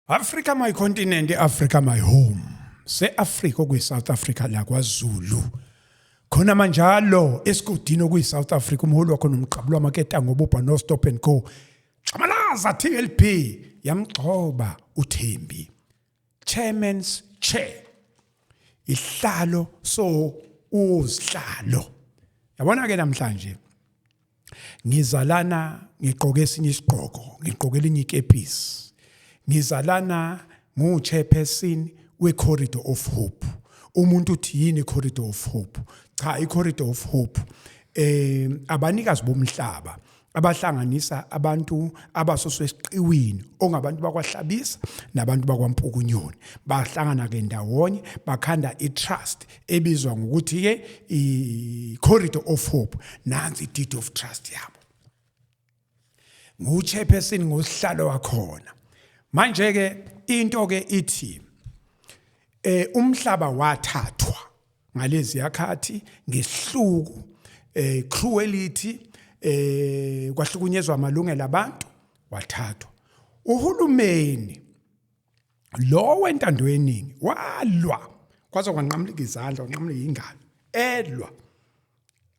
Africa my continent, Africa my home. Se Africa kuyi South Africa la kwaZulu. Khona manjalo esigodini kuyi South Africa umholi wakho nomqhabulo wamaketa ngobupha no Stop and Go. Xamalaza TLP yamgcoba uThembi. Chairman's chair. Ihlalo so uzihlalo. Yabona ke namhlanje ngizalana ngiqoke esinye isigqoko, ngiqoke elinye ikepisi. Ngizalana ngu-chairperson we-Corridor of Hope. Umuntu uthi yini i-Corridor of Hope? Cha, i-Corridor of Hope abanikazi bomhlaba abahlanganisa abantu abasoswe esiqiwini ongabantu bakwaHlabisa nabantu bakwaMpukunyoni. Bahlangana ke ndawonye bakhanda i-trust ebizwa ngokuthi ke i-Corridor of Hope. Nansi i-deed of trust yabo. Ngu-chairperson ngosihlalo wakhona. Manje ke into ke ithi umhlaba wathathwa ngalezi yakhathi ngesihluku cruelty kwahlukunyezwa amalungelo abantu wathathwa. Uhulumeni lo wentando yeningi walwa kwaze kwanqamlika izandla kwanqamlika ingalo elwa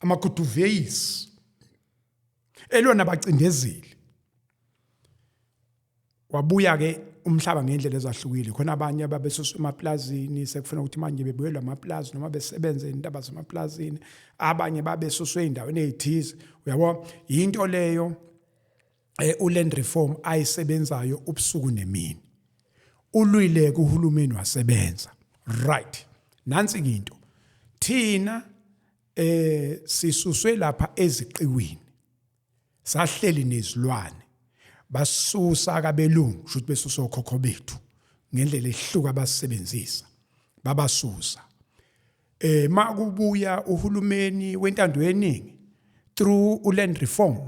amakuduveyisi elwa nabacindezeli. Wabuya ke umhlaba ngendlela ezahlukile khona abanye ababesuswa emaplazini sekufuna ukuthi manje bebuyelwe amaplazi noma besebenze indaba zemaplazini, abanye babesuswe endaweni ezithize. Uyabo into leyo uland reform ayisebenzayo ubusuku nemini. Ulwile kuhulumeni wasebenza right. Nansi into thina sisuswe lapha eziqiwini sahleli nezilwane basusa kabelungu shothi besusa okhokho bethu ngendlela ehluka basebenzisa babasusa. Makubuya uhulumeni wentando yeningi through uland reform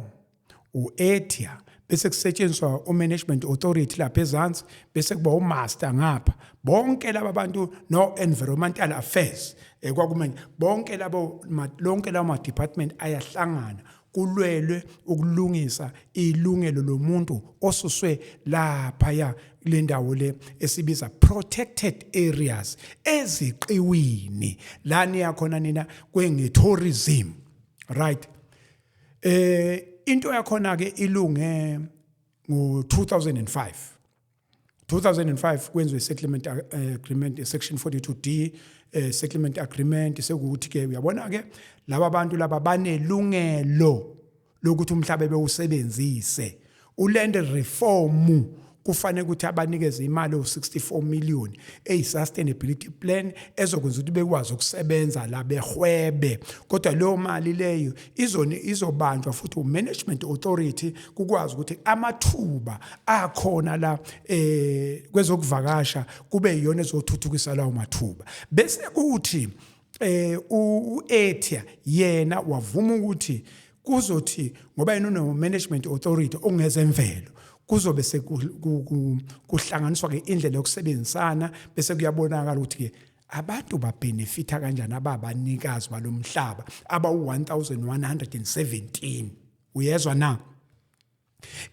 uETIA bese kusetshenziswa umanagement authority lapha ezansi bese kuba umaster ngapha bonke laba bantu no environmental affairs kwakumanje bonke labo lonke lawo department ayahlangana kulwelwe ukulungisa ilungelo lomuntu osuswe lapha ya le ndawo le esibiza protected areas eziqiwini lani yakhona nina kwengetourism right. Into yakhona ke ilunge ngo-2005 kwenziwe settlement agreement section 42D settlement agreement sekuthi ke uyabona ke laba bantu laba banelungelo lokuthi umhlaba bewusebenzise. Uland reform kufanele ukuthi abanikeze imali o64 million sustainability plan ezokwenza ukuthi bekwazi ukusebenza la behwebe. Kodwa leyo mali leyo izobanjwa futhi umanagement authority kukwazi ukuthi amathuba akhona la kwezokuvakasha kube yiyona ezothuthukisa lawo mathuba. Bese kuthi uETIA yena wavuma ukuthi kuzothi ngoba yena no management authority ongezemvelo kuzobe sekuhlanganiswa ke indlela yokusebenzisana bese kuyabonakala ukuthi ke abantu babenefita kanjani ababanikazi balomhlaba aba 1117. Uyezwa na?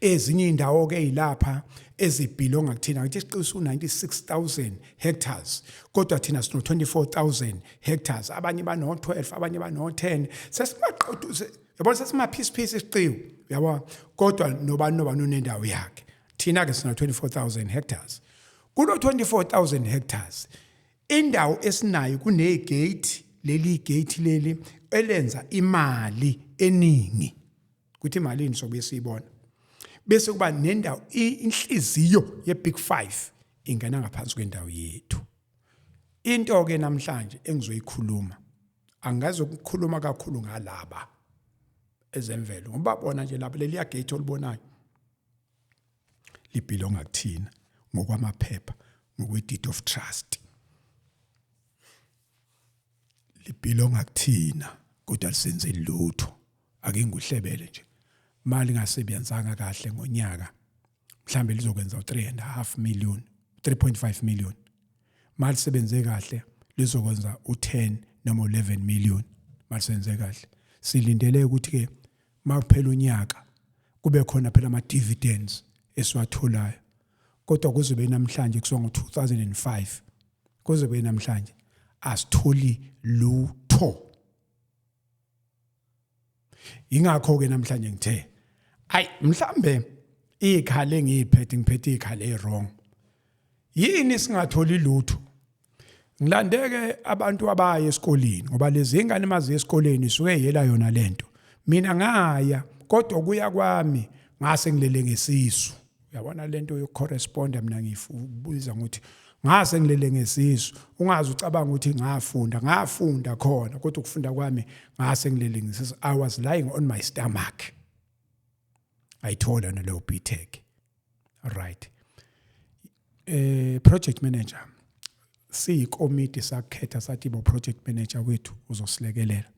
Ezinye indawo ke ilapha ezibhilonga kuthina ukuthi isiqiso 96000 hectares kodwa thina sino 24000 hectares, abanye bano 12 abanye bano 10. Sesimaqodu yabona sesimaphisi isiqiwo yabo kodwa nobani unendawo yakhe. Thina ke sina 24000 hectares. Kulo 24000 hectares indawo esinayo kunegate, leli gate leli elenza imali eningi. Kuthi imali sobe siyibona bese kuba nendawo inhliziyo ye-Big 5 ingena ngaphansi kwendawo yethu. Into ke namhlanje engizoyikhuluma angazi ukukhuluma kakhulu ngalaba ezemvelo ngoba bona nje lapha leli gate olibonayo libelonga kuthina ngokwamaphepha ngokwe-deed of trust. Libelonga kuthina kodwa lisenze lutho. Ake nguhlebele nje mali ngasebenzanga kahle ngonyaka mhlambe lizokwenza u3.5 million 3.5 million. Mali sebenze kahle lizokwenza u10 noma 11 million. Mali sebenze kahle silindele ukuthi ke makuphela unyaka kube khona phela ama dividends esiwatholayo kodwa kuzobe namhlanje kusongo 2005 kuzobe namhlanje asitholi lutho. Ingakho ke namhlanje ngithe mhlambe ikhale ngiphethe ikhale wrong. Yini singatholi lutho? Ngilandeke abantu abaye esikoleni ngoba lezi ingane mazi esikoleni suke yela yona lento. Mina ngaya kodwa kuya kwami ngase ngilele ngesisu. Uyabona lento yokucorresponda mina ngifubuza ukuthi ngase ngilele ngesisu. Ungazi ucabanga ukuthi ngafunda khona kodwa ukufunda kwami ngase ngilele ngesisu. I was lying on my stomach. Ayithola naleyo BTech. Right. Project manager siyikomiti sakhetha sathi bo project manager wethu uzosilekelela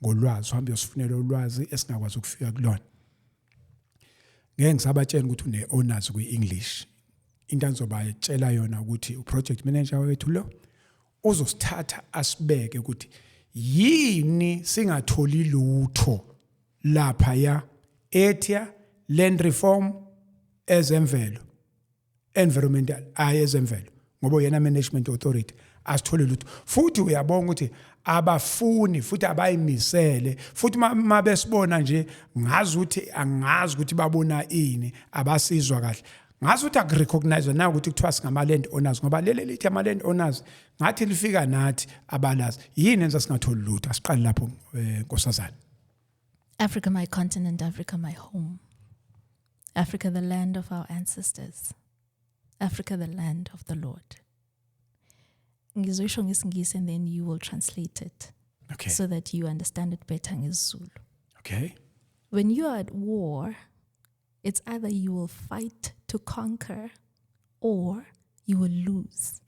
ngolwazi uhambe uyosifunela ulwazi esingakwazi ukufika kulona. Ngeke ngisabatshela ukuthi une honors kwi-English. Into engizobatshela yona ukuthi uproject manager wethu lo uzosithatha asibeke ukuthi yini singatholi lutho lapha ya etia land reform ezemvelo environmental ezemvelo ngoba yena management authority asithole lutho. Futhi uyabonga ukuthi abafuni futhi abayimisele futhi mabesibona nje ngazi ukuthi angazi ukuthi babona ini abasizwa kahle. Ngazi ukuthi akurecognize na ukuthi kuthiwa singama land owners ngoba lele lithi ama land owners ngathi lifika nathi abalazi yini enza singatholi lutho. Asiqale lapho Nkosazana. Africa my continent, Africa my home. Africa the land of our ancestors. Africa the land of the Lord. Ngizoyisho ngesingisi and then you will translate it. Okay. So that you understand it better ngesiZulu. Okay. When you are at war, it's either you will fight to conquer or you will lose.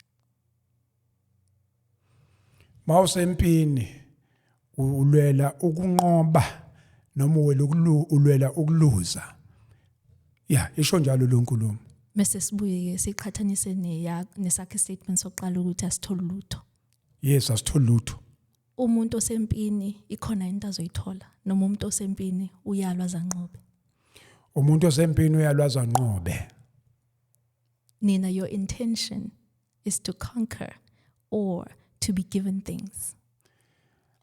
Mawusempini ulwela ukunqoba noma ulwela ukuluza. Yeah, isho njalo lo nkulumo. Mase sibuye siqhathanise nesakhe statement soqala ukuthi asitholi lutho. Yes, asitholi lutho. Umuntu osempini ikhona into azoyithola noma umuntu osempini uyalwa zanqobe. Umuntu osempini uyalwa zanqobe. Nina, your intention is to conquer or to be given things.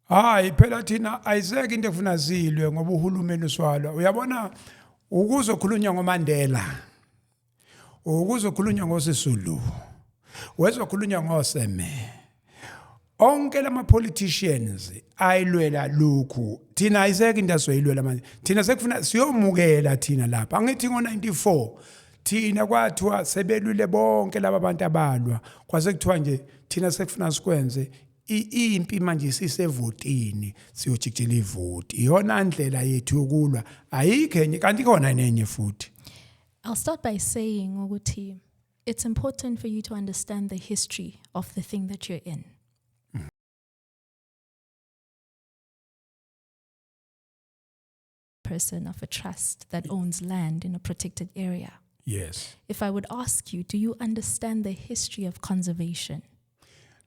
Phela thina ayiseke into efuna zilwe ngoba uhulumeni uswalwa. Uyabona ukuzokhulunywa ngoMandela. Ukuzokhulunywa ngoSisulu. Wezokhulunywa ngoSeme. Onke lama politicians ayilwela lokhu. Thina ayiseke into asoyilwela manje. Thina sekufuna siyomukela thina lapha. Angithi ngo94 thina kwathiwa sebelwile bonke laba bantu abalwa. Kwase kuthiwa nje thina sekufuna sikwenze impi manje sisevotini siyojikijela ivoti. Iyona ndlela yethu yokulwa. Ayikho enye kanti khona nenye futhi. I'll start by saying ukuthi it's important for you to understand the history of the thing that you're in. Person of a trust that owns land in a protected area. Yes. If I would ask you, do you understand the history of conservation?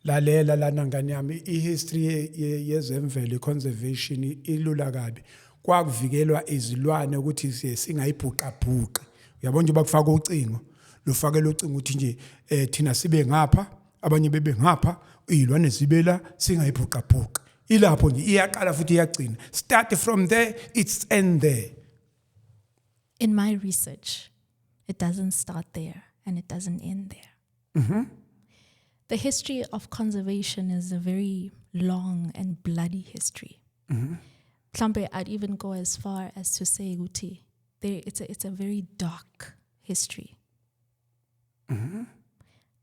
Lalela lana ngani yami ihistory yezemvelo conservation ilula kabi. Kwakuvikelwa izilwane ukuthi singayibhuqabhuqa. Uyabona nje bakufaka ucingo. Lufakela ucingo ukuthi nje thina sibe ngapha, abanye bebe ngapha, izilwane zibela singayibhuqabhuqa. Ilapho nje iyaqala futhi iyagcina. Start from there, it's end there. In my research, it doesn't start there and it doesn't end there. Mm-hmm. The history of conservation is a very long and bloody history. Mm-hmm. I'd even go as far as to say, Guti, it's a very dark history. Mm-hmm.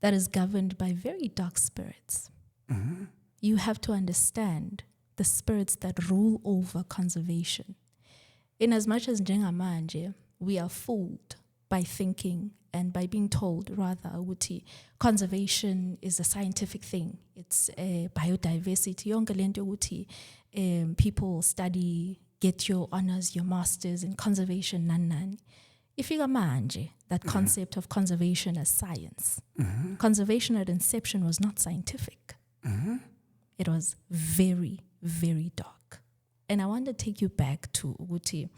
That is governed by very dark spirits. Mm-hmm. You have to understand the spirits that rule over conservation. In as much as njengamanje, we are fooled by thinking and by being told, rather, ukuthi conservation is a scientific thing. It's biodiversity. Yonke lento ukuthi people study, get your honors, your masters in conservation, nan. Ifika manje, that concept of conservation as science. Mm-hmm. Conservation at inception was not scientific. Mm-hmm. It was very, very dark. And I want to take you back to ukuthi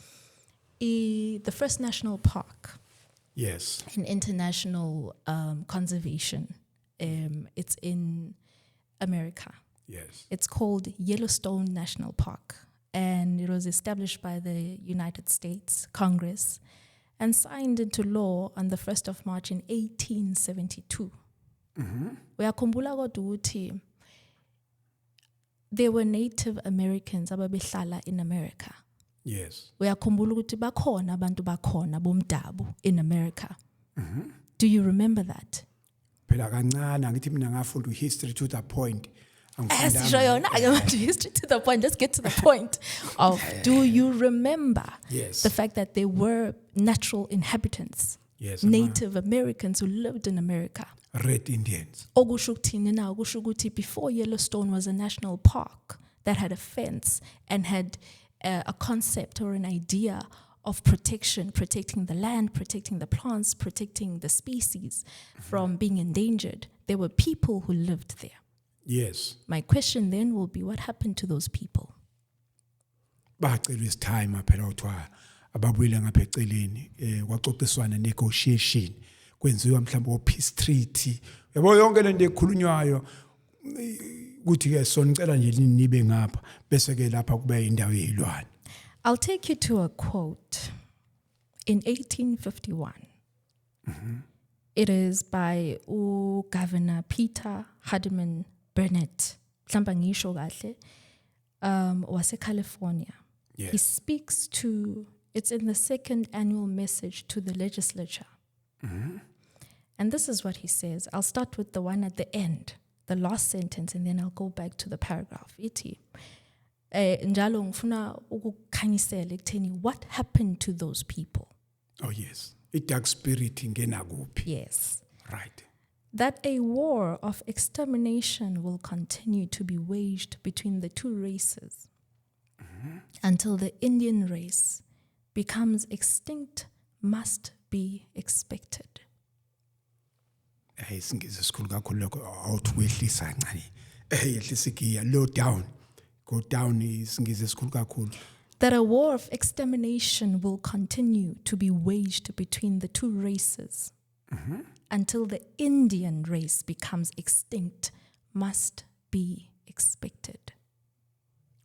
the first national park Yes. in international conservation. It's in America. Yes. It's called Yellowstone National Park, and it was established by the United States Congress and signed into law on the 1st of March in 1872. Uyakhumbula kodwa ukuthi there were Native Americans ababehlala in America. Yes. Uyakhumbula ukuthi bakhona abantu bakhona bomdabu in America. Do you remember that? Phela kancane ngithi mina ngafunda history to the point. Sisho yona ake manje history to the point. Let's get to the point of do you remember Yes. the fact that there were natural inhabitants, Yes. Native Americans who lived in America? Red Indians. Okusho ukuthini na? Okusho ukuthi before Yellowstone was a national park that had a fence and had a concept or an idea of protection, protecting the land, protecting the plants, protecting the species from being endangered. There were people who lived there. Yes. My question then will be, what happened to those people? Bacela isitime phela uthiwa ababuyile ngapha eceleni kwaxoxiswana negotiation kwenziwa mhlawumbe o peace treaty. Yabo yonke lento ekhulunywayo ukuthi ke sonicela nje nibe ngapha bese ke lapha kube indawo yezilwane. I'll take you to a quote in 1851. It is by Governor Peter Hardeman Burnett, mhlawumbe ngisho kahle, wase California. Yes. He speaks to, it's in the second annual message to the legislature. And this is what he says. I'll start with the one at the end, the last sentence, and then I'll go back to the paragraph. Ithi, njalo ngifuna ukukhanyisela ekutheni what happened to those people. Oh yes. I-dark spirit ingena kuphi. Yes. Right. That a war of extermination will continue to be waged between the two races until the Indian race becomes extinct must be expected. Isingisi esikhulu kakhulu lokho awuthi wehlisa kancane. Yehlisa igiya low down. Go down isingisi esikhulu kakhulu. That a war of extermination will continue to be waged between the two races until the Indian race becomes extinct must be expected.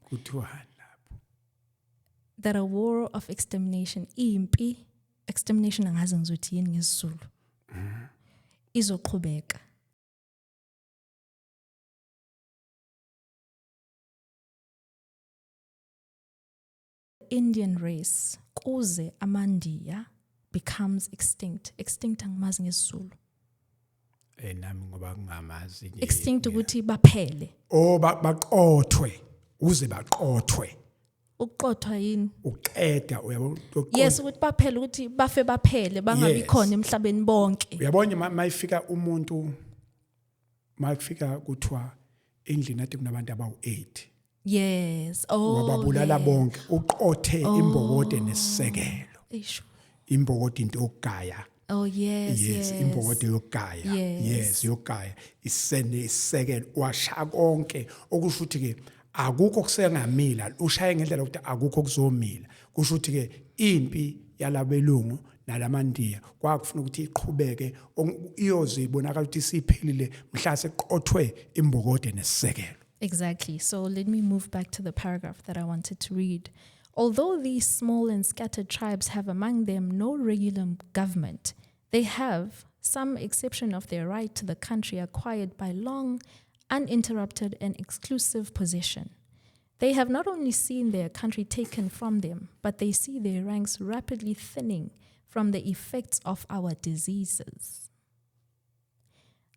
Kuthiwani lapho? That a war of extermination, impi, extermination angazi ngizothi yini ngesizulu, izoqhubeka. Indian race kuze amandiya becomes extinct. Extinct angimazi ngesizulu. Nami ngoba ngingamazi nje. Extinct ukuthi baphele. Oh baqothwe uze baqothwe. Ukuqothwa yini? Uqeda uyabo. Yes, ukuthi baphele ukuthi bafe baphele bangabi khona emhlabeni bonke. Uyabona mayifika umuntu mayifika kuthiwa endlini ade kunabantu abawu8. Yes. Oh. Wababulala bonke uqothe imbokode nesisekelo. Eish. Imbokode into yokugaya. Oh yes. Yes, imbokode yokugaya. Yes, yokugaya. Isene isekelo washa konke okusho ukuthi ke akukho kusengamila ushaye ngendlela ukuthi akukho kuzomila kusho ukuthi ke impi yalabelungu nalamandiya kwakufuna ukuthi iqhubeke iyoze ibonakala ukuthi siphelile mhla seqothwe imbokode nesisekelo. Exactly. So let me move back to the paragraph that I wanted to read. Although these small and scattered tribes have among them no regular government, they have some exception of their right to the country acquired by long, uninterrupted and exclusive possession. They have not only seen their country taken from them, but they see their ranks rapidly thinning from the effects of our diseases.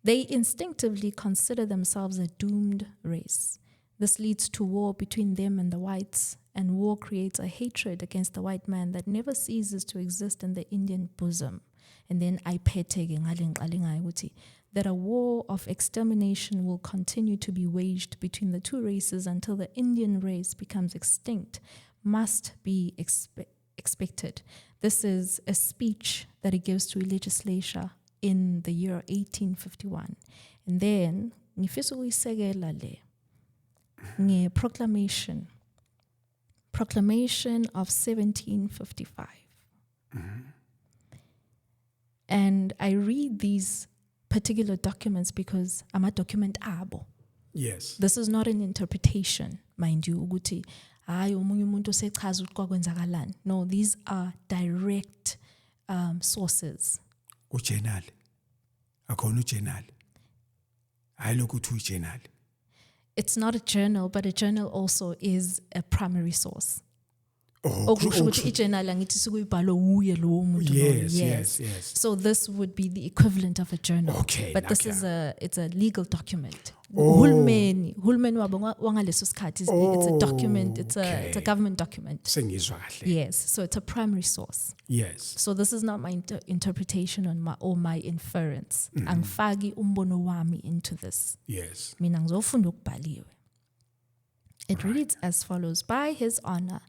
They instinctively consider themselves a doomed race. This leads to war between them and the whites, and war creates a hatred against the white man that never ceases to exist in the Indian bosom. And then that a war of extermination will continue to be waged between the two races until the Indian race becomes extinct must be expected. This is a speech that he gives to a legislature in the year 1851. And then, proclamation of 1755. And I read these particular documents because I'm a document abo. Yes. This is not an interpretation, mind you, ukuthi hayi omunye umuntu osechaza ukuthi kwakwenzakalani. No, these are direct sources. Ujournal. Akhona ujournal. Hayi lokhu uthi ujournal. It's not a journal, but a journal also is a primary source. Oh, Okusho ukuthi i-journal angithi sukuyibhalwe uye lo muntu lo. yes. So this would be the equivalent of a journal. Okay, But this like it's a legal document. Oh. Hulumeni wabo wangaleso sikhathi it's a document, it's a Okay. government document. Sengizwa kahle. Yes, so it's a primary source. Yes. So this is not my interpretation or my inference. Angifaki umbono wami into this. Yes. Mina ngizofunda okubhaliwe. It reads as follows: By His Honor,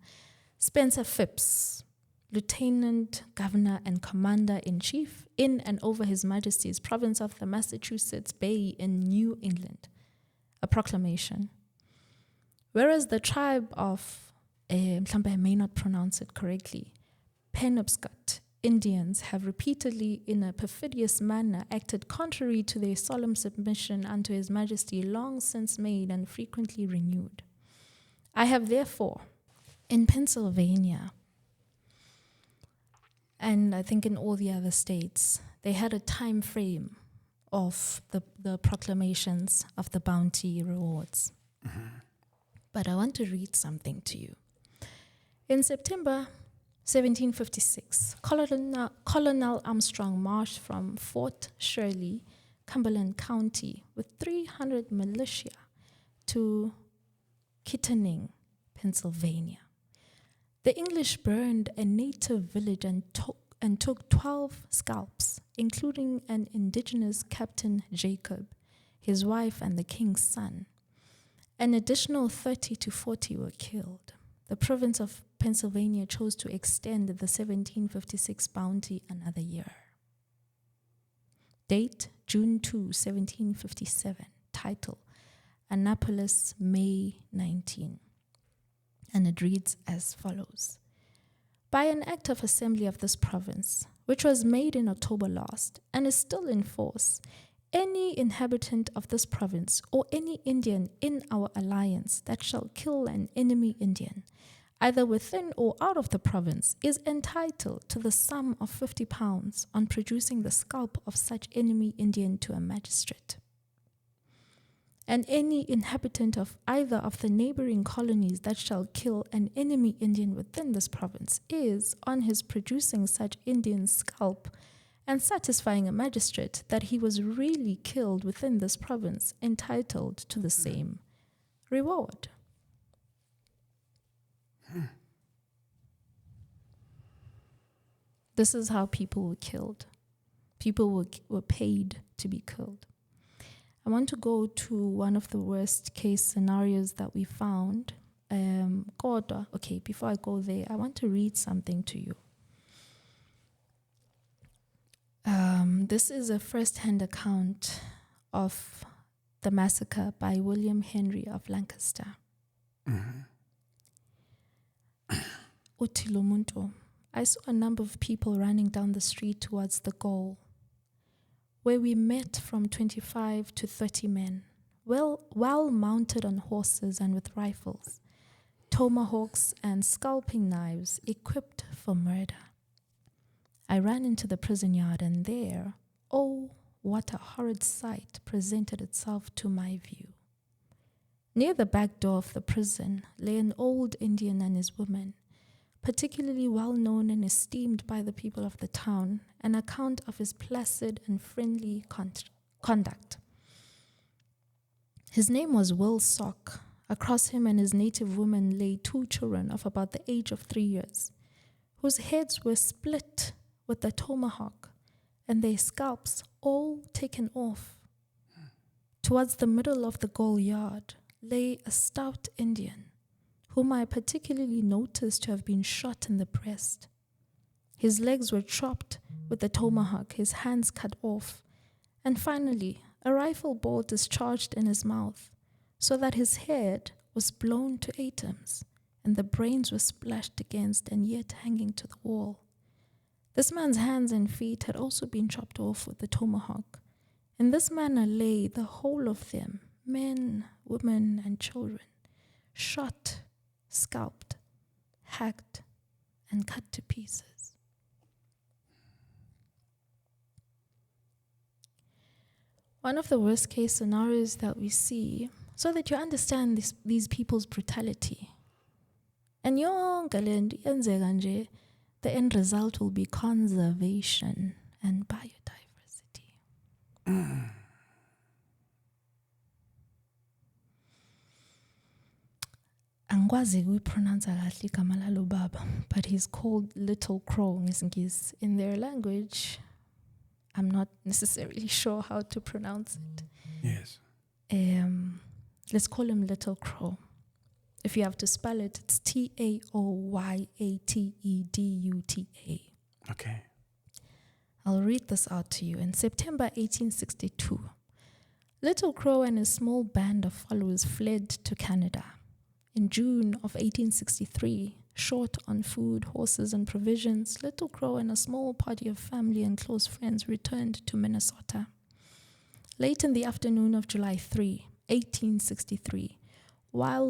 Spencer Phipps, Lieutenant Governor and Commander-in-Chief in and over His Majesty's province of the Massachusetts Bay in New England. A proclamation. Whereas the tribe of, I may not pronounce it correctly, Penobscot Indians have repeatedly, in a perfidious manner, acted contrary to their solemn submission unto His Majesty long since made and frequently renewed. I have therefore, in Pennsylvania, and I think in all the other states, they had a time frame of the proclamations of the bounty rewards. But I want to read something to you. In September 1756, Colonel Armstrong marched from Fort Shirley, Cumberland County, with 300 militia to Kittanning, Pennsylvania. The English burned a native village and took 12 scalps, including an indigenous Captain Jacob, his wife, and the king's son. An additional 30 to 40 were killed. The province of Pennsylvania chose to extend the 1756 bounty another year. Date, June 2, 1757. Title, Annapolis, May 19. And it reads as follows. By an act of assembly of this province, which was made in October last and is still in force, any inhabitant of this province or any Indian in our alliance that shall kill an enemy Indian, either within or out of the province, is entitled to the sum of 50 pounds on producing the scalp of such enemy Indian to a magistrate. And any inhabitant of either of the neighboring colonies that shall kill an enemy Indian within this province is, on his producing such Indian's scalp and satisfying a magistrate that he was really killed within this province, entitled to the same reward. This is how people were killed. People were paid to be killed. I want to go to one of the worst case scenarios that we found. Okay, before I go there, I want to read something to you. This is a first-hand account of the massacre by William Henry of Lancaster. Uthi lo muntu, I saw a number of people running down the street towards the goal, where we met from 25 to 30 men, well mounted on horses and with rifles, tomahawks and scalping knives equipped for murder. I ran into the prison yard, and there, oh, what a horrid sight presented itself to my view. Near the back door of the prison lay an old Indian and his woman, particularly well known and esteemed by the people of the town, an account of his placid and friendly conduct. His name was Will Sock. Across him and his native woman lay 2 children of about the age of 3 years, whose heads were split with the tomahawk and their scalps all taken off. Towards the middle of the goal yard lay a stout Indian, whom I particularly noticed to have been shot in the breast. His legs were chopped with the tomahawk, his hands cut off, and finally a rifle ball discharged in his mouth, so that his head was blown to atoms, and the brains were splashed against and yet hanging to the wall. This man's hands and feet had also been chopped off with the tomahawk. In this manner lay the whole of them, men, women, and children, shot, scalped, hacked, and cut to pieces. One of the worst case scenarios that we see, so that you understand these people's brutality. And yonke le nto iyenzeka nje, the end result will be conservation and biodiversity. Angikwazi ukuyipronounce kahle igama lalo baba, but he's called Little Crow ngesingisi. In their language, I'm not necessarily sure how to pronounce it. Yes. Let's call him Little Crow. If you have to spell it, it's Taoyateduta. Okay. I'll read this out to you. In September 1862, Little Crow and a small band of followers fled to Canada. In June of 1863, short on food, horses, and provisions, Little Crow and a small party of family and close friends returned to Minnesota. Late in the afternoon of July 3, 1863, while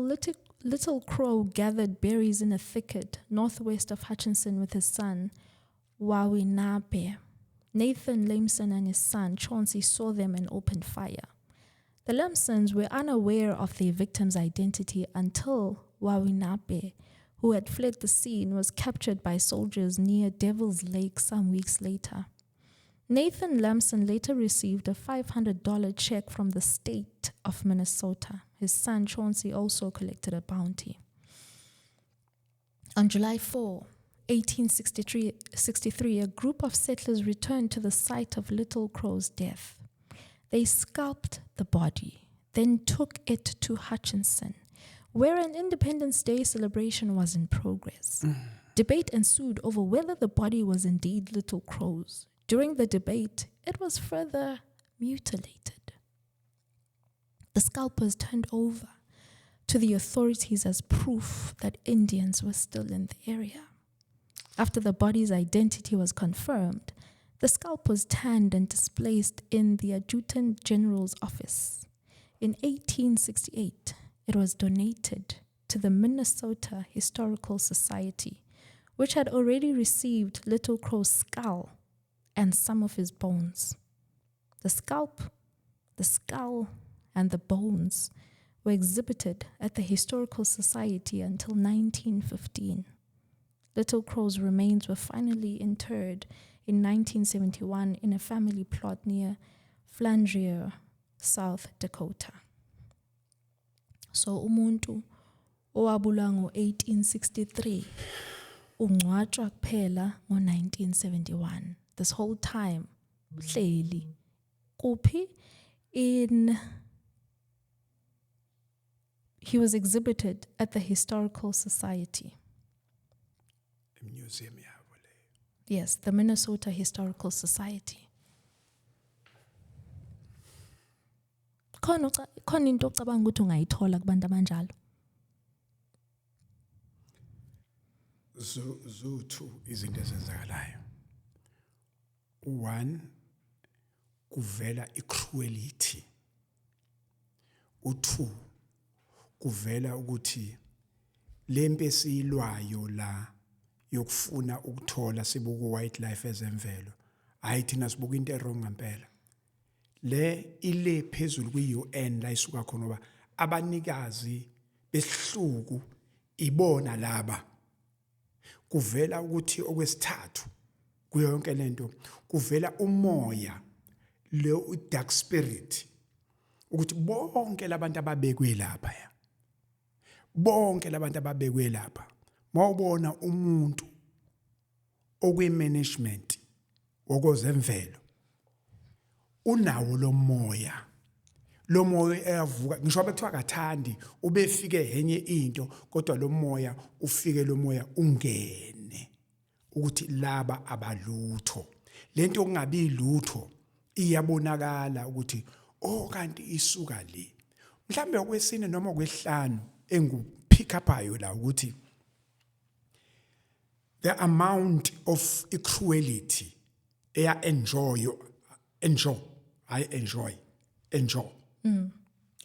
Little Crow gathered berries in a thicket northwest of Hutchinson with his son, Wawinape, Nathan Lamson and his son, Chauncey, saw them and opened fire. The Lamsons were unaware of their victim's identity until Wawinape, who had fled the scene, was captured by soldiers near Devil's Lake some weeks later. Nathan Lamson later received a $500 check from the state of Minnesota. His son Chauncey also collected a bounty. On July 4, 1863, a group of settlers returned to the site of Little Crow's death. They scalped the body, then took it to Hutchinson, where an Independence Day celebration was in progress. Debate ensued over whether the body was indeed Little Crow's. During the debate, it was further mutilated. The scalp was turned over to the authorities as proof that Indians were still in the area. After the body's identity was confirmed, the scalp was tanned and displaced in the Adjutant General's office. In 1868, it was donated to the Minnesota Historical Society, which had already received Little Crow's skull and some of his bones. The scalp, the skull, and the bones were exhibited at the Historical Society until 1915. Little Crow's remains were finally interred in 1971 in a family plot near Flandria, South Dakota. So umuntu owabulwa ngo-1863 ungcwatshwa kuphela ngo-1971. This whole time hleli kuphi he was exhibited at the Historical Society. Museum yabo le. Yes, the Minnesota Historical Society. Khona into ocabanga ukuthi ungayithola kubantu abanjalo. Two izinto ezenzakalayo. One, kuvela i-cruelty. Two, kuvela ukuthi lempe siyilwayo la yokufuna ukuthola sibuku wildlife ezemvelo. Hayi thina sibuka into wrong ngempela. Le ile phezulu kwi-UN la isuka khona ngoba abanikazi besihluku ibona laba. Kuvela ukuthi okwesithathu kuyo yonke lento kuvela umoya le dark spirit ukuthi bonke labantu ababekwe lapha ya bonke labantu ababekwe lapha mawubona umuntu okwi-management wokozemvelo unawo lo moya eyavuka ngisho bekuthiwa kathandi ubefike henye into kodwa lo moya ufike lo moya ungene ukuthi laba abalutho lento okungabi lutho iyabonakala ukuthi kanti isuka le mhlambe okwesine noma okwehlanu engu pick upayo la ukuthi the amount of cruelty enjoy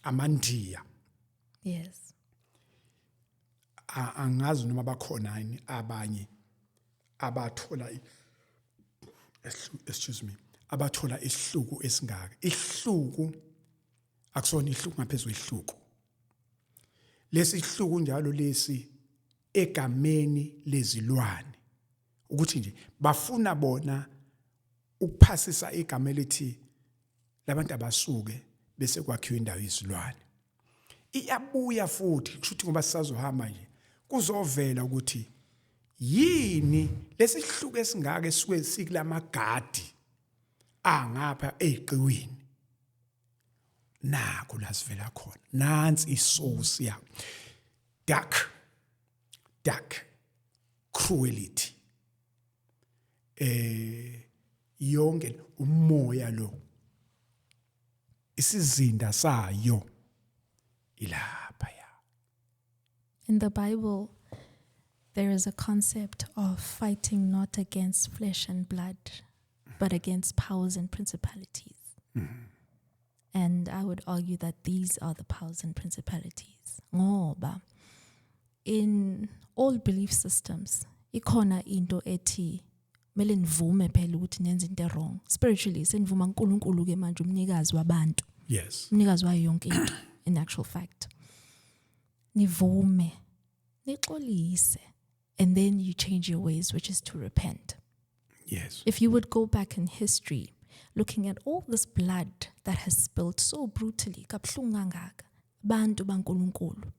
amandiya Yes. angazi noma bakhona yini abanye abathola excuse me abathola isihluku esingaka isihluku akusona ihluku ngaphezulu ihluku lesi ihluku njalo lesi egameni lezilwane ukuthi nje bafuna bona ukuphasisa igama elithi labantu abasuke bese kwakhiwa indawo yezilwane iyabuya futhi kusho ukuthi ngoba sisazohamba nje kuzovela ukuthi yini lesihluku esingaka esisuke sikulamagadi angapha eziqiwini nakho la sivela khona nansi isource ya dark cruelty yonke umoya lo isizinda sayo ilapha ya. In the Bible, there is a concept of fighting not against flesh and blood, but against powers and principalities. And I would argue that these are the powers and principalities. Ngoba in all belief systems, ikhona into ethi mele nivume phela ukuthi nenze into wrong. Spiritually, senivuma uNkulunkulu ke manje umnikazi wabantu. Yes. Umnikazi wayo yonke into in actual fact. Nivume, nixolise, and then you change your ways, which is to repent. Yes. If you would go back in history, looking at all this blood that has spilled so brutally, kabuhlungu kangaka, bantu baNkulunkulu,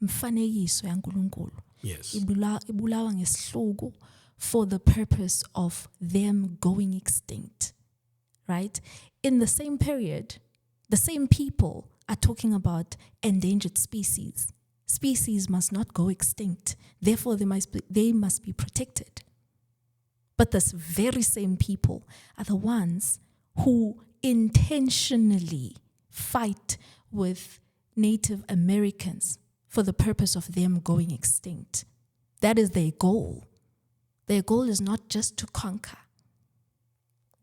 mfanekiso yaNkulunkulu. Yes. Ibulawa ngesihluku for the purpose of them going extinct. Right? In the same period, the same people are talking about endangered species. Species must not go extinct. Therefore, they must be protected. But this very same people are the ones who intentionally fight with Native Americans for the purpose of them going extinct. That is their goal. Their goal is not just to conquer.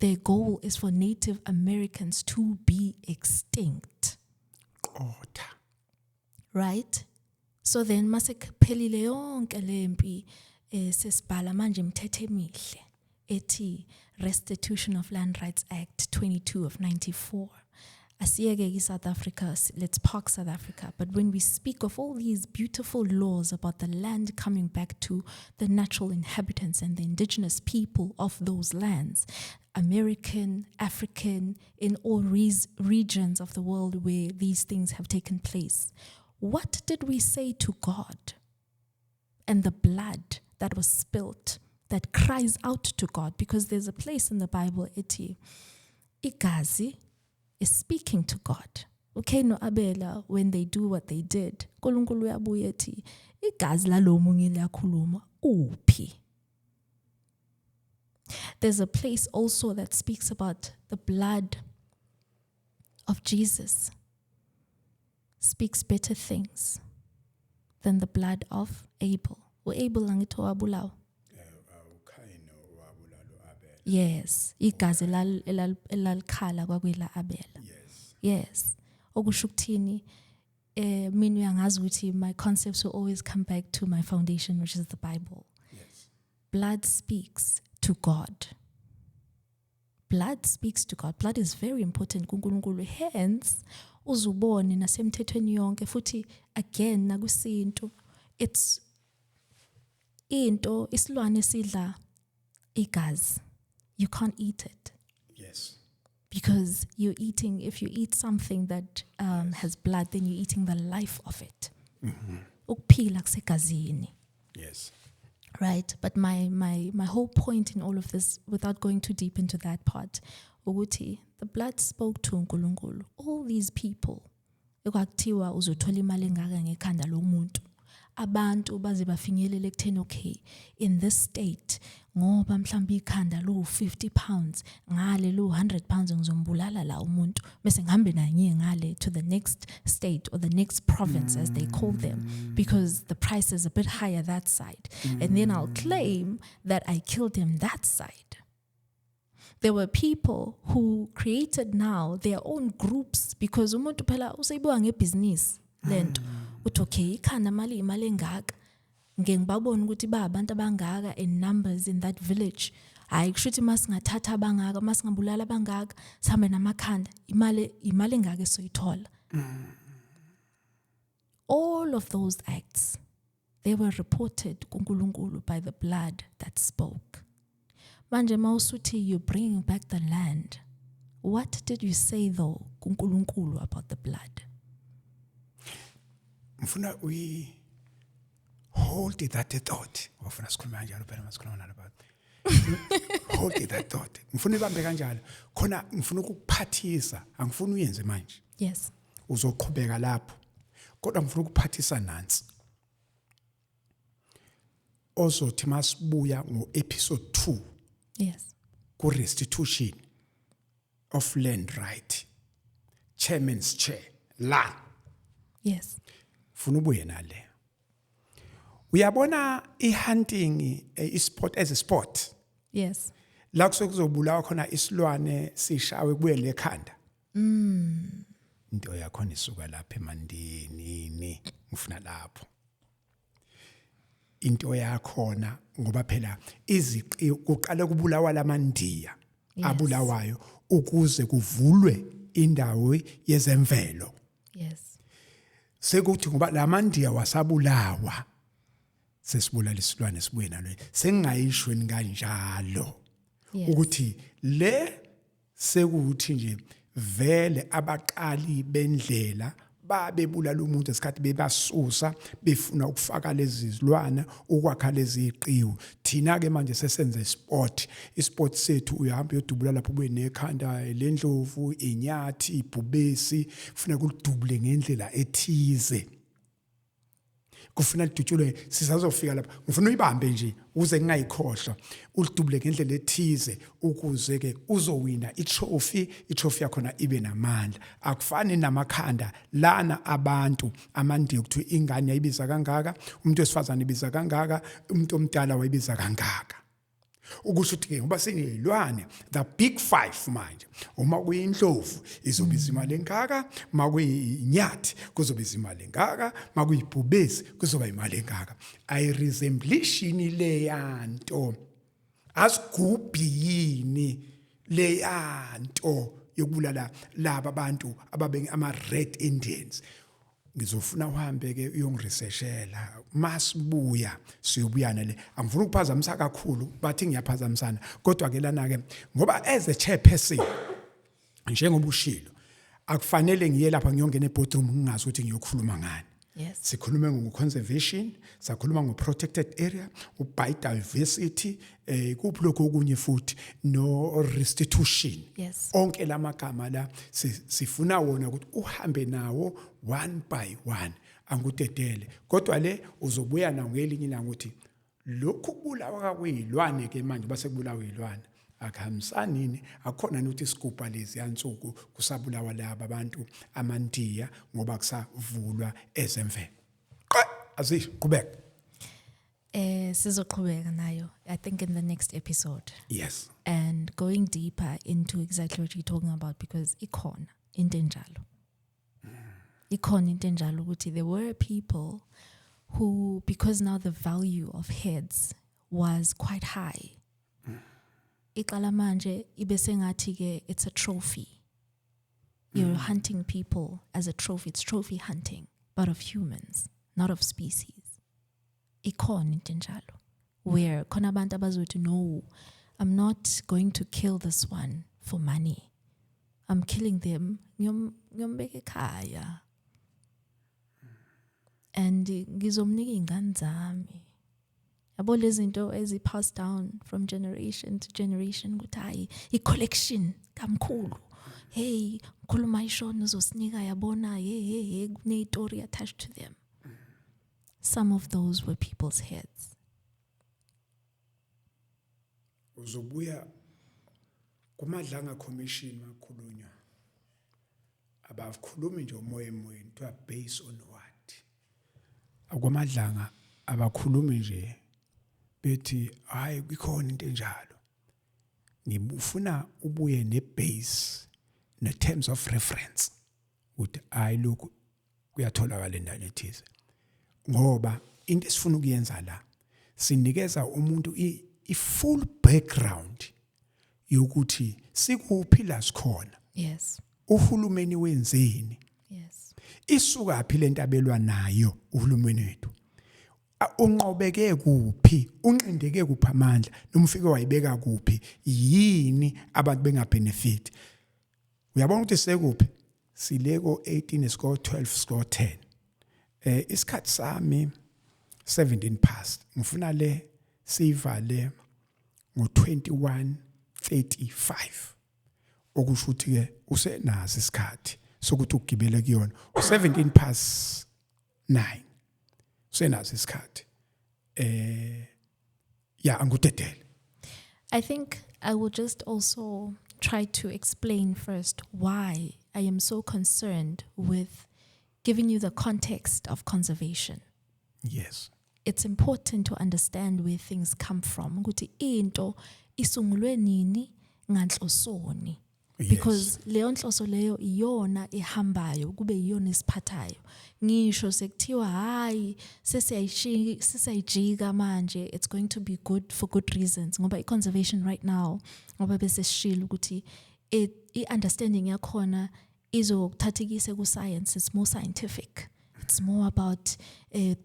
Their goal is for Native Americans to be extinct. Right? So then masekuphelile yonke lempi sesibhala manje imithetho emihle ethi Restitution of Land Rights Act 22 of 94. Asiyeke South Africa, let's park South Africa. But when we speak of all these beautiful laws about the land coming back to the natural inhabitants and the indigenous people of those lands, American, African, in all regions of the world where these things have taken place, what did we say to God? And the blood that was spilt, that cries out to God, because there's a place in the Bible, eti, igazi is speaking to God. Okay, no Abela, when they do what they did, Nkulunkulu uyabuya ethi, igazi lalo munye liyakhuluma, uphi. There's a place also that speaks about the blood of Jesus speaks better things than the blood of Abel. Abel angitho wabulawa. Yes, igazi elalikhala kwakwela Abela. Yes. Okusho ukuthini mina uyangazi ukuthi my concepts will always come back to my foundation, which is the Bible. Yes. Blood speaks to God. Blood speaks to God. Blood is very important kuNkulunkulu. Hence uzubone nasemthethweni yonke futhi again nakusinto it's into isilwane sidla igazi. You can't eat it. Yes. Because if you eat something that has blood, then you're eating the life of it. Ukuphila kusegazini. Yes. Right? But my whole point in all of this, without going too deep into that part, ukuthi the blood spoke to uNkulunkulu. All these people, ekwakuthiwa uzothola imali engaka ngekhanda lomuntu, abantu baze bafinyelele ekutheni okay in this state ngoba mhlawumbe ikhanda lo 50 pounds ngale lo 100 pounds ngizombulala la umuntu bese ngihambe naye ngale to the next state or the next province as they call them because the price is a bit higher that side and then I'll claim that I killed him that side. There were people who created now their own groups because umuntu phela useyibuka ngebusiness lento uthi okay ikhanda imali engaka ngeke ngibabone ukuthi ba abantu abangaka in numbers in that village hayi kushuthi masingathatha abangaka masingabulala abangaka sihambe namakhanda imali engaka esoyithola. All of those acts they were reported kuNkulunkulu by the blood that spoke. Manje mawusuthi you bringing back the land, what did you say though kuNkulunkulu about the blood? Mfuna we hold that thought. Wafuna sikhuluma kanjalo phela masikhuluma nalabantu. Hold that thought. Ngifuna ibambe kanjalo. Khona ngifuna ukuphathisa, angifuni uyenze manje. Yes. Uzoqhubeka lapho. Kodwa ngifuna ukuphathisa nansi. Ozothi masibuya ngo-episode 2. Yes. Ku restitution of land right. Chairman's chair. La. Yes. Funa ubuye nale. Uyabona ihunting isport as a sport. Yes. La kusokuzobulawa khona isilwane sishawe kubuyele ekhanda. Into yakhona isuka lapha emandini ngifuna lapho. Into yakhona ngoba phela iziqi kuqala kubulawa lamandiya abulawayo ukuze kuvulwe indawo yezemvelo. Yes. Sekuthi ngoba lamandiya wasabulawa sesibulala isilwane sibuye nalo sengayishweni kanjalo ukuthi le sekuthi nje vele abaqali bendlela babebulala umuntu esikhathi bebasusa befuna ukufaka lezi zilwana ukwakha lezi iqiwu thina ke manje sesenza isport sethu uyahamba uyodubula lapho kube nekhanda lendlovu inyathi ibhubesi funa kulidubule ngendlela ethize kufuna lidutshulwe sisazofika lapha ngifuna uyibambe nje uze ngingayikhohlwa ulidubule ngendlela ethize ukuze ke uzowina itrophy yakho na ibe namandla akufani namakhanda lana abantu amandiya ukuthi ingane yayibiza kangaka umuntu wesifazane ibiza kangaka umuntu omdala wayibiza kangaka ukusho ukuthi ngoba seniyilwane the big 5 manje uma kuyindlovu izobiza imali engaka makuyinyathi kuzobiza imali engaka makuyibhubesi kuzoba imali engaka ayiresemblishini leyanto asigubhini leyanto yokubulala laba abantu ababe ama Red Indians. Ngizofuna uhambe ke uyongiresearchela masibuya siyobuyana le angifuni ukuphazamisa kakhulu bathi ngiyaphazamisana kodwa ke lana ke ngoba as a chairperson njengoba ushilo akufanele ngiye lapha ngiyongena eboardroom ngingazi ukuthi ngiyokhuluma ngani. Yes. Sikhulume ngo-conservation, sakhuluma ngo-protected area, biodiversity, kuphi lokho okunye futhi no restitution. Yes. Onke lamagama la sifuna wona ukuthi uhambe nawo one by one angudedele. Kodwa le uzobuya nawo ngelinye ilanga ukuthi lokhu kubulawa kwezilwane ke manje base kubulawa izilwane akuhambisanini akukhona ukuthi isigubha lezi yansuku kusabulawa laba abantu amandiya ngoba kusavulwa ezemvelo. Asiqhubeka. Sizoqhubeka nayo I think in the next episode. Yes. And going deeper into exactly what you're talking about because ikhona into enjalo. Ikhona into enjalo ukuthi there were people who because now the value of heads was quite high. Iqala manje ibe sengathi ke it's a trophy. You're hunting people as a trophy. It's trophy hunting, but of humans, not of species. Ikhona into enjalo. Where khona abantu abazothi no, I'm not going to kill this one for money. I'm killing them ngiyombeka ekhaya. And ngizomnika ingane zami. Yabo lezi zinto ezi passed down from generation to generation ukuthi hayi i-collection kamkhulu. Hey, khuluma ishona uzosinika yabona hey kune story attached to them. some of those were people's heads. Uzobuya kumadlanga commission makhulunywa abakhulumi nje umoya emoyeni to based on what akwamadlanga abakhulumi nje bethi hayi kukhona into enjalo ngibufuna ubuye nebase ne terms of reference uthi hayi lokhu kuyatholakala endaweni ethize ngoba into esifuna ukuyenza la sinikeza umuntu i-full background yokuthi sikuphi la sikhona. Yes. Uhulumeni wenzeni? Yes. Isuka phi lento abelwa nayo uhulumeni wethu? Unqobeke kuphi? Unqindeke kuphi amandla? Noma ufike wayibeka kuphi? Yini abantu bengabenefit? Uyabona ukuthi sekuphi? Sileko 18 score 12 score 10. Isikhathi sami 17 past. Ngifuna le sivale ngo-21:35 okusho ukuthi ke usenazi isikhathi sokuthi ugibele kuyona 17 past 9 usenazi isikhathi angudedele. I think I will just also try to explain first why I am so concerned with giving you the context of conservation. Yes. It's important to understand where things come from. Ukuthi into isungulwe nini nganhlosoni. Because leyo nhloso leyo iyona ehambayo kube iyona esiphathayo. Ngisho sekuthiwa hayi sesiyajika manje it's going to be good for good reasons. Ngoba i-conservation right now ngoba bese sishilo ukuthi i-understanding yakhona izokuthathikise ku-science, it's more scientific. It's more about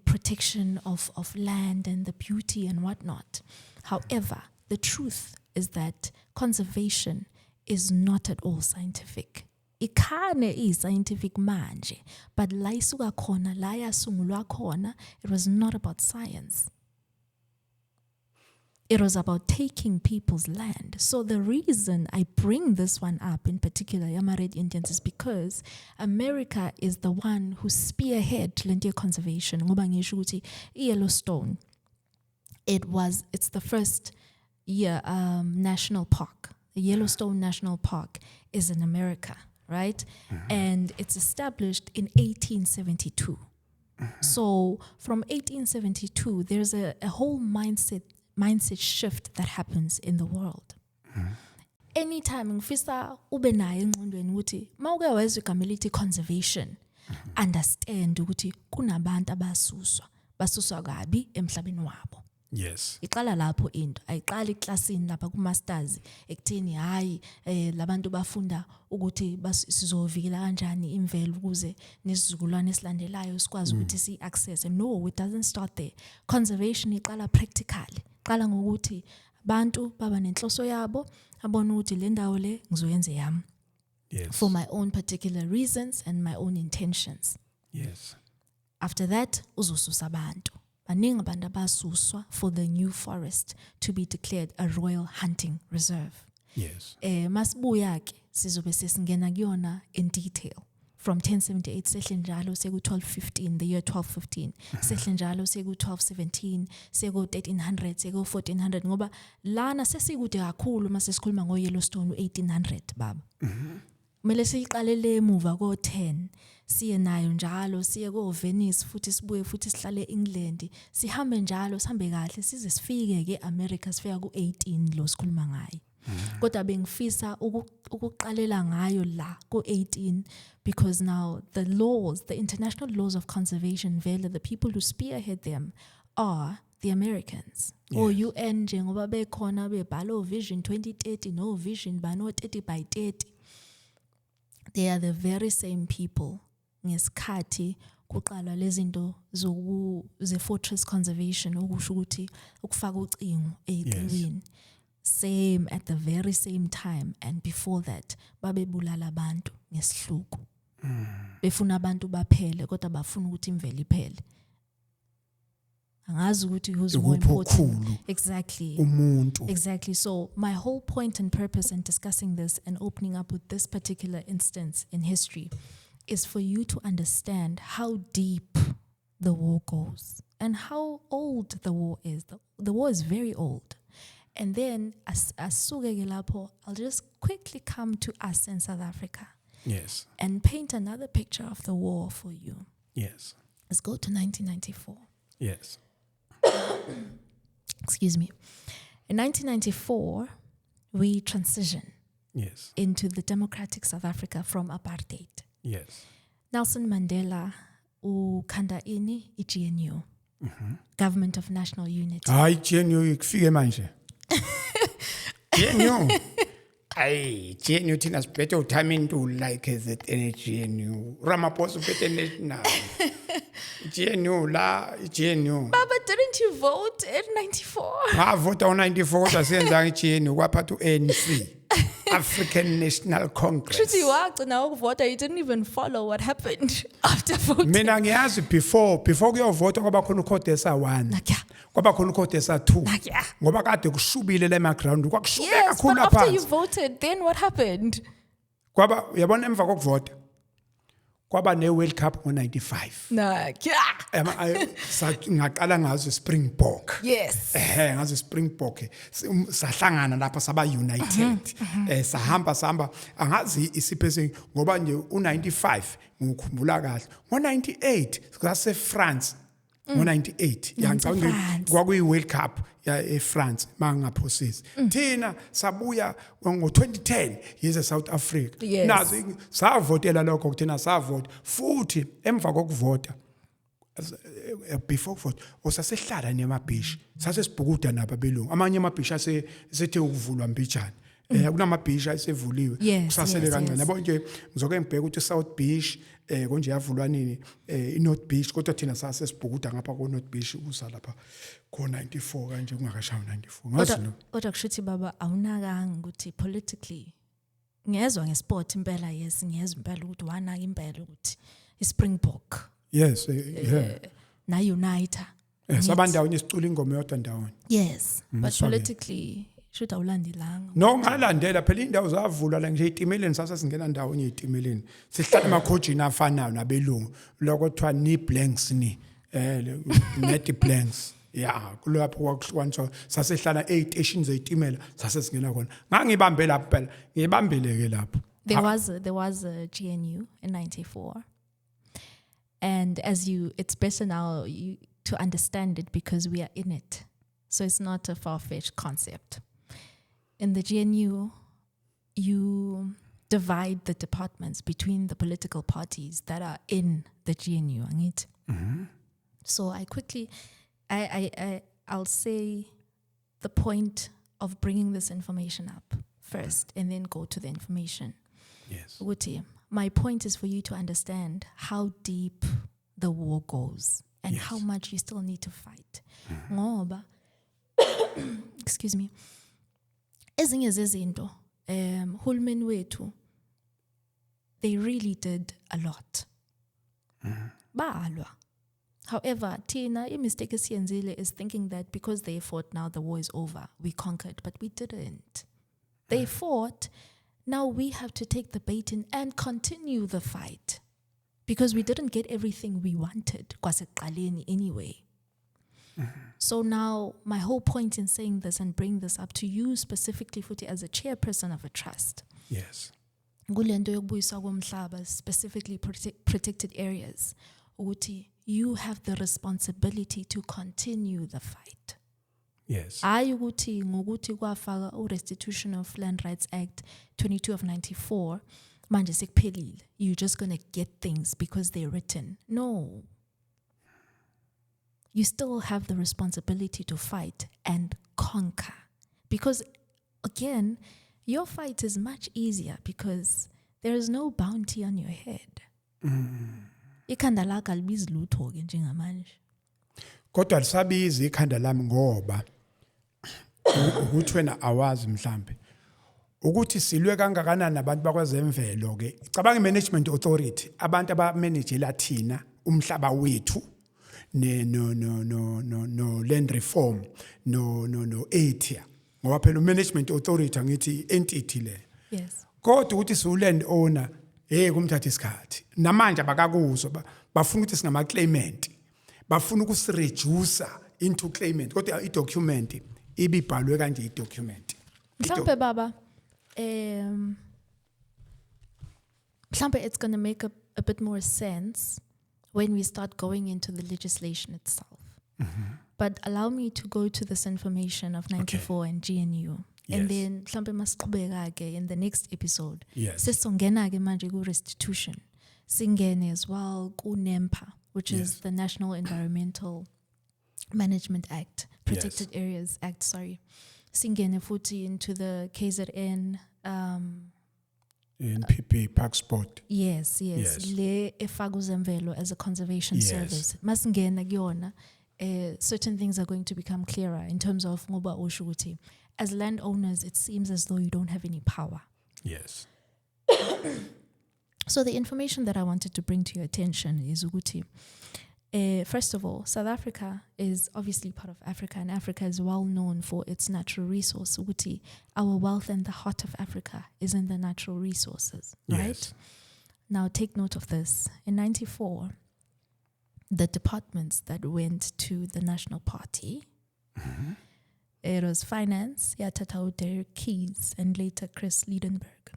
protection of land and the beauty and whatnot. However, the truth is that conservation is not at all scientific. Ikhane is scientific manje, but la isuka khona, la yasungulwa khona, it was not about science. It was about taking people's land. So the reason I bring this one up in particular, Yama Red Indians, is because America is the one who spearhead land conservation. Ngoba ngisho ukuthi Yellowstone, it's the first national park. The Yellowstone National Park is in America, right? Mm-hmm. And it's established in 1872. Mm-hmm. So from 1872, there's a whole mindset shift that happens in the world. Mm-hmm. Anytime ngifisa ube nayo engqondweni ukuthi mawuke wezwe igama elithi conservation, understand ukuthi kunabantu basuswa kabi emhlabeni wabo. Yes. Iqala lapho into ayiqali eklasini lapha ku-masters ekuthini hayi labantu bafunda ukuthi sizovikela kanjani imvelo ukuze nesizukulwane esilandelayo sikwazi ukuthi si-access. No, it doesn't start there. Conservation iqala practically. Qala ngokuthi bantu baba nenhloso yabo abona ukuthi le ndawo le ngizoyenza yami. Yes. For my own particular reasons and my own intentions. Yes. After that uzosusa abantu. Baningi abantu abasuswa for the new forest to be declared a royal hunting reserve. Yes. Masibuya ke sizobe sesingena kuyona in detail. From 1078 sehle njalo seku 1215, the year 1215. Sehle njalo seku 1217, seku 1300, seku 1400 ngoba lana sesikude kakhulu mase sikhuluma ngo Yellowstone 1800 baba. Kumele siyiqalele emuva ko 10. Siye nayo njalo siye ko Venice futhi sibuye futhi sihlale eEngland. Sihambe njalo sihambe kahle size sifike ke America sifika ku 18 lo sikhuluma ngayo. Kodwa bengifisa ukuqalela ngayo la ku 18 because now the international laws of conservation vele the people who spearhead them are the Americans. Yes. Or UN njengoba bekhona bebhala Vision 2030 no Vision bano 30 by 30. They are the very same people ngesikhathi kuqala lezinto ze fortress conservation okusho ukuthi ukufaka ucingo eziqwini. Same at the very same time and before that babebulala abantu ngesihluku. Befuna abantu baphele kodwa bafuna ukuthi imvelo iphele. Angazi ukuthi who's more important. Exactly. Umuntu. Exactly. So my whole point and purpose in discussing this and opening up with this particular instance in history is for you to understand how deep the war goes and how old the war is. The war is very old. And then, as I'll just quickly come to us in South Africa. Yes. And paint another picture of the war for you. Yes. Let's go to 1994. Yes. Excuse me. In 1994, we transition Yes. into the democratic South Africa from apartheid. Yes. Nelson Mandela ukhanda GNU, Government of National Unity. Hayi GNU ikufike manje. GNU. Ay, GNU thina siphethe uThamindo like that GNU. Ramaphosa uphethe national. GNU la GNU. Baba, didn't you vote in 94? Ngavota u94 kodwa senzanga iGNU kwaphatha uANC. African National Congress. Truthi wagcina ukuvota, you didn't even follow what happened after voting. Mina ngiyazi before kuyovota kwaba khona uCodesa 1. Nakya. Kwaba khona uCodesa 2. Nakya. Ngoba kade kushubile le background kwakushube Yes, kakhulu but after you apha. voted, then what happened? Kwaba uyabona emva kokuvota. Kwaba neWorld Cup ngo95. Nakya. Ngaqala ngazo Springbok. Yes. Ngazo Springbok sahlangana lapha saba united. Sahamba angazi isiphese ngoba nje u95 ngikhumbula kahle. Ngo98 sase France. Ngo98 yangicabanga kwakuyi World Cup ya eFrance mangaphosisi. Thina sabuya ngo2010 yize South Africa. Yes. Nazi savotela lokho kuthina savota futhi emva kokuvota before vote osasehlala nemabhishi sase sibhukuda nabo belungu amanye amabhishi asethe ukuvulwa mbijana kunamabhishi asevuliwe kusasele kancane yabo nje ngizoke ngibheke ukuthi South Beach konje yavulwa nini iNorth Beach kodwa thina sase sibhukuda ngapha ko North Beach ukusa lapha ko 94 kanje kungakashayo 94 ngazi no kodwa kushuthi baba awunakanga ukuthi politically ngezwe ngesport impela yes ngezwe impela ukuthi wanaka impela ukuthi iSpringbok yes yeah na United sabandawonye sicula ingoma yodwa ndawonye yes but politically should awulandelanga no ngalandela phela indawo zavulwa la nje itimeleni sasa singena ndawonye itimeleni sihlala emakhojini afanayo nabelungu lokho kuthiwa ni blanks ni net blanks yeah kulapho kwakuhlukaniswa sasehlala 8 stations ezitimela sase singena khona ngangibambe lapho phela ngibambeleke lapho there was a GNU in 94 and it's better now to understand it because we are in it, so it's not a far-fetched concept. In the GNU, you divide the departments between the political parties that are in the GNU. So I'll say the point of bringing this information up first and then go to the information. Yes. Uguti, my point is for you to understand how deep the war goes and how much you still need to fight. Ngoba, excuse me, ezinye zezinto hulumeni wethu, they really did a lot. Baalwa. However, Tina, a mistake is thinking that because they fought, now the war is over. We conquered, but we didn't. They fought. Now we have to take the bait in and continue the fight because we didn't get everything we wanted anyway. So now my whole point in saying this and bring this up to you specifically Futhi as a chairperson of a trust. Yes. Specifically protected areas. You have the responsibility to continue the fight. Yes. Ayuguti ngokuthi kwafaka Restitution of Land Rights Act 22 of 94 manje sekuphelile. You're just going to get things because they're written. No. You still have the responsibility to fight and conquer. Because again, your fight is much easier because there is no bounty on your head. Ikhanda lakho alibizi lutho ke njengamanje. Kodwa lisabiza ikhanda lami ngoba ukuthi wena awazi mhlambe ukuthi silwe kangakanani nabantu bakwezemvelo ke cabanga management authority abantu abamanage lathina umhlaba wethu no land reform no ATIA ngoba phela management authority angithi entity le Yes. kodwa ukuthi si land owner kumthatha isikhathi namanje abakakuzwa bafuna ukuthi singama claimant bafuna ukusireduce into claimant kodwa i-document ibibhalwe kanje i-document Mhlambe baba, mhlambe it's going to make a bit more sense when we start going into the legislation itself. But allow me to go to this information of 94 and GNU. Yes. And then mhlambe masiqhubeka ke in the next episode. Yes. Sesongena ke manje ku restitution. Singene as well ku NEMPA, which Yes. is the National Environmental Management Act, Protected Areas Act, sorry. Singene futhi into the KZN NPP Park Sport. yes. Yes. Le efaka uzemvelo as a conservation Yes. service. Masingena kuyona, certain things are going to become clearer in terms of ngoba usho ukuthi as landowners it seems as though you don't have any power. Yes. So the information that I wanted to bring to your attention is ukuthi, first of all, South Africa is obviously part of Africa, and Africa is well known for its natural resource. Ukuthi, our wealth and the heart of Africa is in the natural resources, right? Yes. Now take note of this. In 94, the departments that went to the National Party, it was finance, Yatata Derek Keys, and later Chris Liedenberg.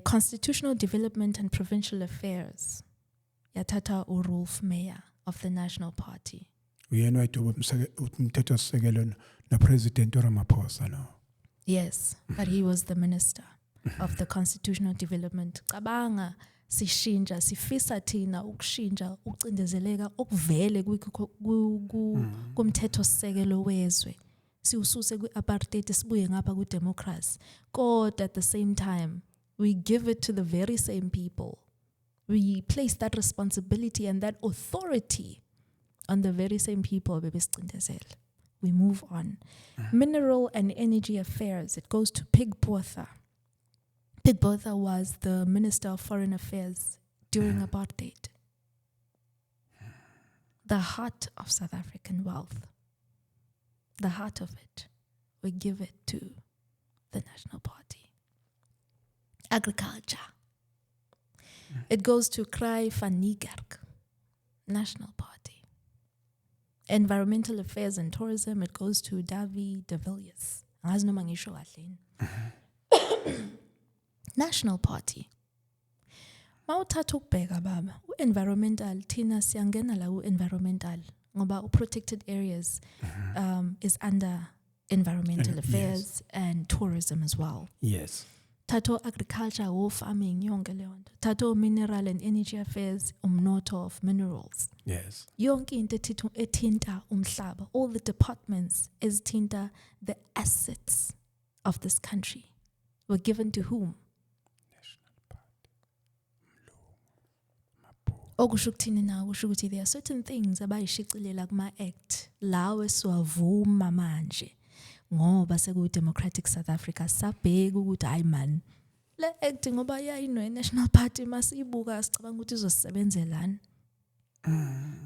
Constitutional Development and Provincial Affairs, Yatata Rolf Meyer of the National Party. Uyena umthetho sisekelo no President Ramaphosa no. Yes, but he was the minister of the Constitutional Development. Cabanga sishinja sifisa thina ukushinja ukucindezeleka okuvele kumthetho sisekelo wezwe. Siususe ku-apartheid sibuye ngapha ku-democracy. Kodwa at the same time, we give it to the very same people. We place that responsibility and that authority on the very same people. We move on. Mineral and Energy Affairs, it goes to Pig Botha. Pig Botha was the Minister of Foreign Affairs during apartheid. The heart of South African wealth, the heart of it, we give it to the National Party. Agriculture. It goes to Kry van Niekerk, National Party. Environmental Affairs and Tourism, it goes to Davy de Villiers. National Party. Mawuthatha ukubheka baba, environmental thina siyangena la environmental ngoba protected areas is under environmental affairs and tourism as well. Yes. Tato agriculture or farming yonke leyo nto. Tato mineral and energy affairs umnotho of minerals. Yes. Yonke into ethinta umhlaba, all the departments ezithinta the assets of this country were given to whom? Okusho ukuthini na kusho ukuthi there are certain things abayishicilela kuma act lawe siwavuma manje ngoba seku democratic South Africa sabheka ukuthi hayi man le act ngoba yayino National Party masiyibuka sicabanga ukuthi izosisebenzelana.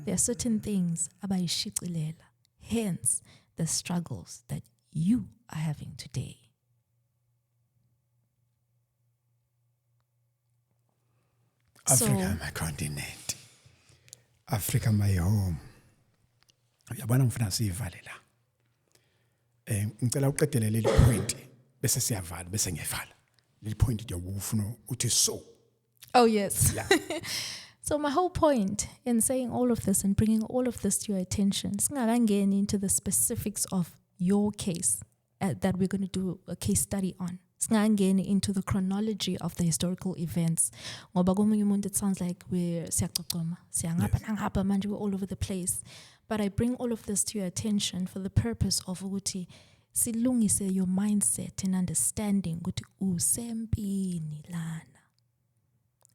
There are certain things abayishicilela, hence the struggles that you are having today. Africa, my continent. Africa, my home. Uyabona ngifuna sivale la. Ngicela uqedele leli point bese siyavala bese ngiyavala. Leli point nje ufuna uthi so. Oh yes. Yeah. So my whole point in saying all of this and bringing all of this to your attention, singakangeni into the specifics of your case that we're going to do a case study on. Singangeni into the chronology of the historical events. Ngoba komunye umuntu it sounds like we're siyacocoma, siyangapha nangapha manje we're all over the place. But I bring all of this to your attention for the purpose of ukuthi silungise your mindset and understanding ukuthi usempini lana.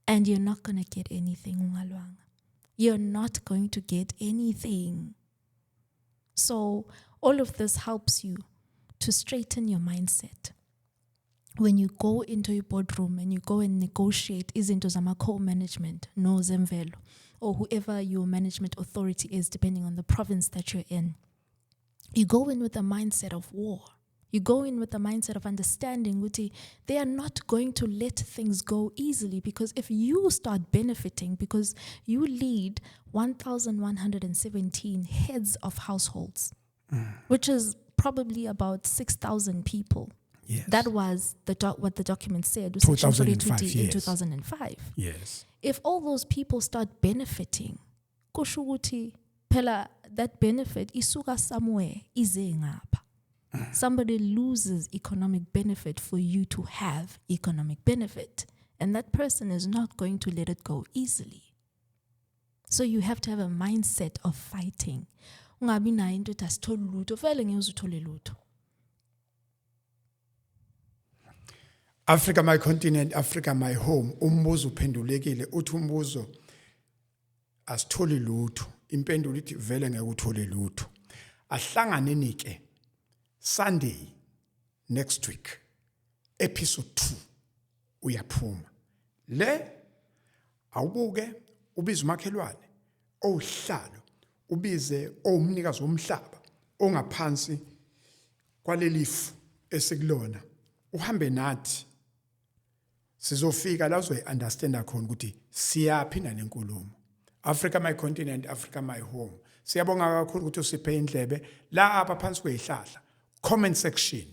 And you're not going to get anything ungalwanga. You're not going to get anything. So all of this helps you to straighten your mindset. When you go into your boardroom and you go and negotiate izinto zama co-management, no zemvelo, or whoever your management authority is, depending on the province that you're in, you go in with a mindset of war. You go in with the mindset of understanding ukuthi they are not going to let things go easily, because if you start benefiting, because you lead 1,117 heads of households, which is probably about 6,000 people. Yes. That was what the document said, 2005, in yes. 2005. Yes. If all those people start benefiting, kusho ukuthi phela that benefit isuka somewhere ize ngapha. Somebody loses economic benefit for you to have economic benefit, and that person is not going to let it go easily. So you have to have a mindset of fighting. Ungabi nayo into ethi asitholi lutho, vele ngeke uthole lutho. Africa my continent, Africa my home. Umbuzo uphendulekile. Uthi umbuzo asitholi lutho. Impendulo ithi vele ngeke uthole lutho. Ahlanganeni ke Sunday next week episode 2 uyaphuma. Le awubuke ubize umakhelwane owuhlalo, ubize owumnikazi womhlaba ongaphansi kwalelifu esikulona. Uhambe nathi sizofika la uzoyi-understanda khona ukuthi siyaphinda nenkulumo. Africa my continent, Africa my home. Siyabonga kakhulu ukuthi usiphe indlebe la apha phansi kwezihlahla. Comment section.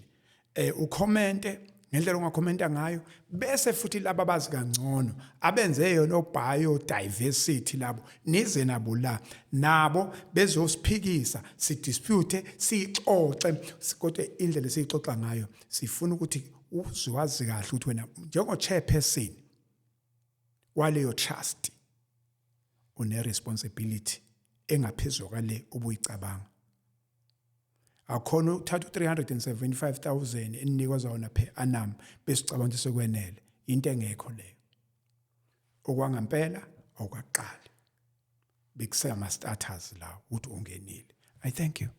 Ucommente ngendlela ungakhomenta ngayo bese futhi laba bazi kangcono abenze yona biodiversity labo nize nabo la nabo bezosiphikisa sidispute sixoxe kodwa indlela esixoxa ngayo sifuna ukuthi uzwazi kahle ukuthi wena njengo chairperson waleyo trust une responsibility engaphezulu kwale obuyicabanga. Akhona uthatha 375,000 eninikwa zona per annum besicabanga ukuthi sekwenele into engekho leyo. Okwangampela okwaqala bekusema starters la ukuthi ungenile. I thank you.